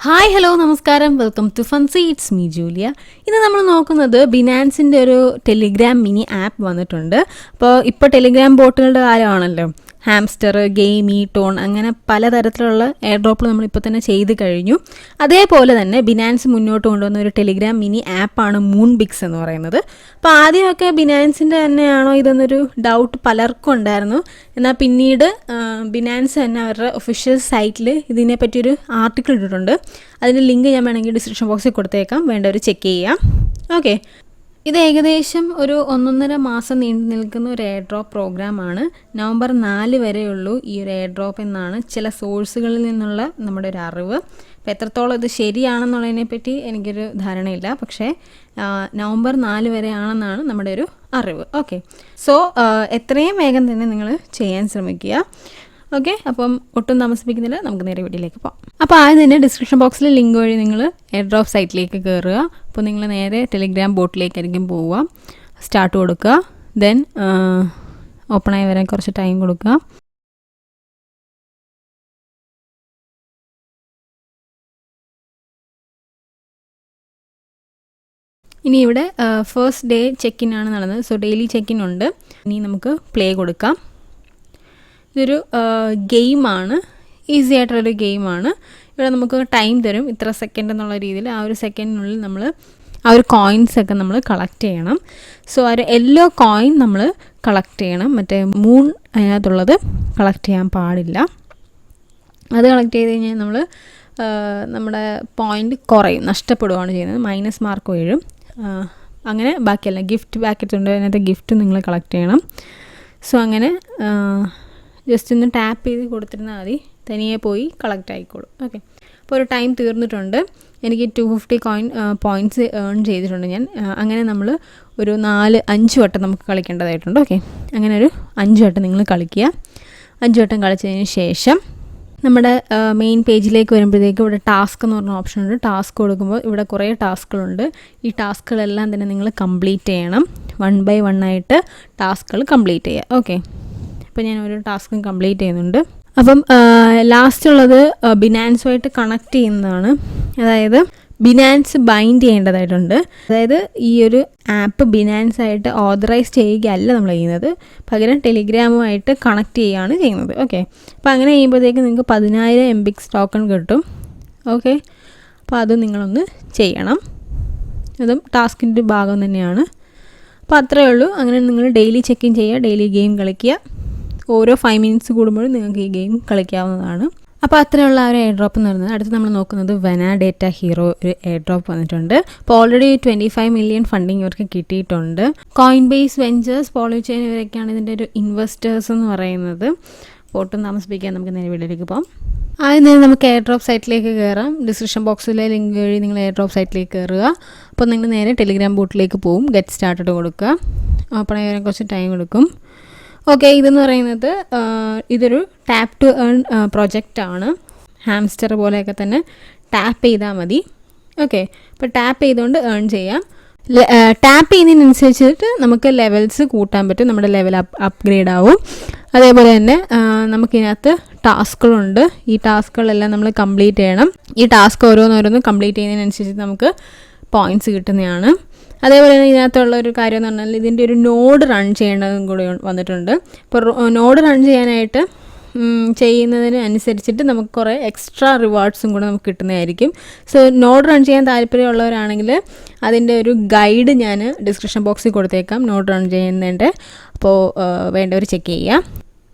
Hi hello നമസ്കാരം welcome to Funsy it's me Julia. ഇന്ന് നമ്മൾ നോക്കുന്നത് ബിനാൻസിൻ്റെ ഒരു ടെലിഗ്രാം മിനി ആപ്പ് വന്നിട്ടുണ്ട്. ഇപ്പോൾ ടെലിഗ്രാം ബോട്ടുകളുടെ കാലമാണല്ലോ. ഹാംസ്റ്റർ, ഗെയിമി, ടോൺ അങ്ങനെ പലതരത്തിലുള്ള എയർ ഡ്രോപ്പ് നമ്മളിപ്പോൾ തന്നെ ചെയ്ത് കഴിഞ്ഞു. അതേപോലെ തന്നെ ബിനാൻസ് മുന്നോട്ട് കൊണ്ടുവന്ന ഒരു ടെലിഗ്രാം മിനി ആപ്പാണ് മൂൺ ബിക്സ് എന്ന് പറയുന്നത്. അപ്പോൾ ആദ്യമൊക്കെ ബിനാൻസിൻ്റെ തന്നെയാണോ ഇതെന്നൊരു ഡൗട്ട് പലർക്കും ഉണ്ടായിരുന്നു. എന്നാൽ പിന്നീട് ബിനാൻസ് തന്നെ അവരുടെ ഒഫീഷ്യൽ സൈറ്റിൽ ഇതിനെപ്പറ്റിയൊരു ആർട്ടിക്കിൾ ഇട്ടിട്ടുണ്ട്. അതിൻ്റെ ലിങ്ക് ഞാൻ വേണമെങ്കിൽ ഡിസ്ക്രിപ്ഷൻ ബോക്സിൽ കൊടുത്തേക്കാം, വേണ്ടവർ ചെക്ക് ചെയ്യാം. ഓക്കെ, ഇത് ഏകദേശം ഒരു 1.5 മാസം നീണ്ടു നിൽക്കുന്ന ഒരു എയർ ഡ്രോപ്പ് പ്രോഗ്രാമാണ്. നവംബർ 4 വരെയുള്ളൂ ഈ ഒരു എയർ ഡ്രോപ്പ് എന്നാണ് ചില സോഴ്സുകളിൽ നിന്നുള്ള നമ്മുടെ ഒരു അറിവ്. അപ്പോൾ എത്രത്തോളം ഇത് ശരിയാണെന്നുള്ളതിനെപ്പറ്റി എനിക്കൊരു ധാരണയില്ല, പക്ഷേ നവംബർ 4 വരെയാണെന്നാണ് നമ്മുടെ ഒരു അറിവ്. ഓക്കെ, സോ എത്രയും വേഗം തന്നെ നിങ്ങൾ ചെയ്യാൻ ശ്രമിക്കുക. ഓക്കെ, അപ്പം ഒട്ടും താമസിപ്പിക്കുന്നില്ല, നമുക്ക് നേരെ വീഡിയോയിലേക്ക് പോകാം. അപ്പോൾ ആദ്യം തന്നെ ഡിസ്ക്രിപ്ഷൻ ബോക്സിൽ ലിങ്ക് വഴി നിങ്ങൾ എയർ ഡ്രോപ്പ് സൈറ്റിലേക്ക് കയറുക. അപ്പോൾ നിങ്ങൾ നേരെ ടെലിഗ്രാം ബോട്ടിലേക്കായിരിക്കും പോവുക. സ്റ്റാർട്ട് കൊടുക്കുക, ദെൻ ഓപ്പണായി വരാൻ കുറച്ച് ടൈം കൊടുക്കുക. ഇനി ഇവിടെ ഫസ്റ്റ് ഡേ ചെക്ക് ഇൻ ആണ് നടന്നത്. സോ ഡെയിലി ചെക്ക് ഇൻ ഉണ്ട്. ഇനി നമുക്ക് പ്ലേ കൊടുക്കാം. ഇതൊരു ഗെയിമാണ്, ഈസി ആയിട്ടുള്ളൊരു ഗെയിമാണ്. ഇവിടെ നമുക്ക് ടൈം തരും, ഇത്ര സെക്കൻഡ് എന്നുള്ള രീതിയിൽ. ആ ഒരു സെക്കൻഡിനുള്ളിൽ നമ്മൾ ആ ഒരു കോയിൻസൊക്കെ നമ്മൾ കളക്ട് ചെയ്യണം. സോ ആ ഒരു യെല്ലോ കോയിൻ നമ്മൾ കളക്ട് ചെയ്യണം. മറ്റേ മൂൺ അതിനകത്തുള്ളത് കളക്ട് ചെയ്യാൻ പാടില്ല. അത് കളക്ട് ചെയ്ത് കഴിഞ്ഞാൽ നമ്മൾ നമ്മുടെ പോയിൻ്റ് കുറയും, നഷ്ടപ്പെടുകയാണ് ചെയ്യുന്നത്. മൈനസ് മാർക്ക് വീഴും. അങ്ങനെ ബാക്കിയല്ല, ഗിഫ്റ്റ് പാക്കറ്റ് ഉണ്ട്, അതിനകത്ത് ഗിഫ്റ്റ് നിങ്ങൾ കളക്ട് ചെയ്യണം. സോ അങ്ങനെ ജസ്റ്റ് ഒന്ന് ടാപ്പ് ചെയ്ത് കൊടുത്തിരുന്നാൽ മതി, തനിയെ പോയി കളക്ട് ആയിക്കോളും. ഓക്കെ, അപ്പോൾ ഒരു ടൈം തീർന്നിട്ടുണ്ട്. എനിക്ക് 250 പോയിൻറ്റ്സ് ഏൺ ചെയ്തിട്ടുണ്ട് ഞാൻ. അങ്ങനെ നമ്മൾ ഒരു 4-5 വട്ടം നമുക്ക് കളിക്കേണ്ടതായിട്ടുണ്ട്. ഓക്കെ, അങ്ങനെ ഒരു 5 വട്ടം നിങ്ങൾ കളിക്കുക. 5 വട്ടം കളിച്ചതിന് ശേഷം നമ്മുടെ മെയിൻ പേജിലേക്ക് വരുമ്പോഴത്തേക്കും ഇവിടെ ടാസ്ക് എന്ന് പറഞ്ഞ ഓപ്ഷൻ ഉണ്ട്. ടാസ്ക് കൊടുക്കുമ്പോൾ ഇവിടെ കുറേ ടാസ്കുകളുണ്ട്. ഈ ടാസ്കുകളെല്ലാം തന്നെ നിങ്ങൾ കംപ്ലീറ്റ് ചെയ്യണം. 1 by 1 ആയിട്ട് ടാസ്കുകൾ കംപ്ലീറ്റ് ചെയ്യുക. ഓക്കെ, അപ്പോൾ ഞാൻ ഒരു ടാസ്കും കംപ്ലീറ്റ് ചെയ്യുന്നുണ്ട്. അപ്പം ലാസ്റ്റ് ഉള്ളത് ബിനാൻസുമായിട്ട് കണക്ട് ചെയ്യുന്നതാണ്. അതായത് ബിനാൻസ് ബൈൻഡ് ചെയ്യേണ്ടതായിട്ടുണ്ട്. അതായത് ഈ ഒരു ആപ്പ് ബിനാൻസായിട്ട് ഓതറൈസ് ചെയ്യുകയല്ല നമ്മൾ ചെയ്യുന്നത്, പകരം ടെലിഗ്രാമുമായിട്ട് കണക്ട് ചെയ്യുകയാണ് ചെയ്യുന്നത്. ഓക്കെ, അപ്പോൾ അങ്ങനെ ചെയ്യുമ്പോഴത്തേക്ക് നിങ്ങൾക്ക് 10,000 MBIX ടോക്കൺ കിട്ടും. ഓക്കെ, അപ്പോൾ അത് നിങ്ങളൊന്ന് ചെയ്യണം. അതും ടാസ്കിൻ്റെ ഭാഗം തന്നെയാണ്. അപ്പോൾ അത്രയേ ഉള്ളൂ. അങ്ങനെ നിങ്ങൾ ഡെയിലി ചെക്ക് ഇൻ ചെയ്യുക, ഡെയിലി ഗെയിം കളിക്കുക. ഓരോ 5 മിനിറ്റ്സ് കൂടുമ്പോഴും നിങ്ങൾക്ക് ഈ ഗെയിം കളിക്കാവുന്നതാണ്. അപ്പോൾ അത്രയുള്ള ആ ഒരു എയർ ഡ്രോപ്പ് എന്ന് പറയുന്നത്. അടുത്ത് നമ്മൾ നോക്കുന്നത് വെന ഡേറ്റ ഹീറോ ഒരു എയർ ഡ്രോപ്പ് വന്നിട്ടുണ്ട്. അപ്പോൾ ഓൾറെഡി 25 മില്യൺ ഫണ്ടിങ് ഇവർക്ക് കിട്ടിയിട്ടുണ്ട്. കോയിൻ ബേസ് വെഞ്ചേഴ്സ്, പോളിചെയിൻ ഇവരൊക്കെയാണ് ഇതിൻ്റെ ഒരു ഇൻവെസ്റ്റേഴ്സ് എന്ന് പറയുന്നത്. ഒട്ടും താമസിപ്പിക്കാൻ നമുക്ക് നേരെ വീഡിയോയിലേക്ക് പോകാം. ആദ്യം തന്നെ നമുക്ക് എയർ ഡ്രോപ്പ് സൈറ്റിലേക്ക് കയറാം. ഡിസ്ക്രിപ്ഷൻ ബോക്സിലെ ലിങ്ക് വഴി നിങ്ങൾ എയർ ഡ്രോപ്പ് സൈറ്റിലേക്ക് കയറുക. അപ്പോൾ നിങ്ങൾ നേരെ ടെലിഗ്രാം ബോട്ടിലേക്ക് പോകും. ഗെറ്റ് സ്റ്റാർട്ടഡ് കൊടുക്കുക. ഓപ്പൺ ആയി വരാൻ കുറച്ച് ടൈം എടുക്കും. ഓക്കെ, ഇതെന്ന് പറയുന്നത് ഇതൊരു ടാപ്പ് ടു ഏൺ പ്രൊജക്റ്റാണ്. ഹാംസ്റ്റർ പോലെയൊക്കെ തന്നെ ടാപ്പ് ചെയ്താൽ മതി. ഓക്കെ, അപ്പോൾ ടാപ്പ് ചെയ്തുകൊണ്ട് ഏൺ ചെയ്യാം. ടാപ്പ് ചെയ്യുന്നതിനനുസരിച്ചിട്ട് നമുക്ക് ലെവൽസ് കൂട്ടാൻ പറ്റും. നമ്മുടെ ലെവൽ അപ്ഗ്രേഡ് ആവും. അതേപോലെ തന്നെ നമുക്കിതിനകത്ത് ടാസ്കുകളുണ്ട്. ഈ ടാസ്കുകളെല്ലാം നമ്മൾ കംപ്ലീറ്റ് ചെയ്യണം. ഈ ടാസ്ക് ഓരോന്നോരോന്നും കംപ്ലീറ്റ് ചെയ്യുന്നതിനനുസരിച്ച് നമുക്ക് പോയിൻറ്റ്സ് കിട്ടുന്നതാണ്. അതേപോലെ തന്നെ ഇതിനകത്തുള്ള ഒരു കാര്യം എന്ന് പറഞ്ഞാൽ ഇതിൻ്റെ ഒരു നോഡ് റൺ ചെയ്യേണ്ടതും കൂടി വന്നിട്ടുണ്ട്. ഇപ്പോൾ നോഡ് റൺ ചെയ്യാനായിട്ട് ചെയ്യുന്നതിന് അനുസരിച്ചിട്ട് നമുക്ക് കുറേ എക്സ്ട്രാ റിവാർഡ്സും കൂടെ നമുക്ക് കിട്ടുന്നതായിരിക്കും. സോ നോഡ് റൺ ചെയ്യാൻ താല്പര്യമുള്ളവരാണെങ്കിൽ അതിൻ്റെ ഒരു ഗൈഡ് ഞാൻ ഡിസ്ക്രിപ്ഷൻ ബോക്സിൽ കൊടുത്തേക്കാം, നോഡ് റൺ ചെയ്യുന്നതിൻ്റെ. അപ്പോൾ വേണ്ടവർ ചെക്ക് ചെയ്യുക.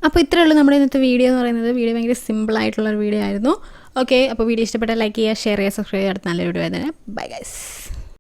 അപ്പോൾ ഇത്രയേ ഉള്ളൂ നമ്മുടെ ഇന്നത്തെ വീഡിയോ എന്ന് പറയുന്നത്. വീഡിയോ ഭയങ്കര സിമ്പിളായിട്ടുള്ളൊരു വീഡിയോ ആയിരുന്നു. ഓക്കെ, അപ്പോൾ വീഡിയോ ഇഷ്ടപ്പെട്ടാൽ ലൈക്ക് ചെയ്യുക, ഷെയർ ചെയ്യുക, സബ്സ്ക്രൈബ് ചെയ്യുക. അടുത്ത നല്ല വീഡിയോ ആയതിന് ബൈ ഗൈസ്.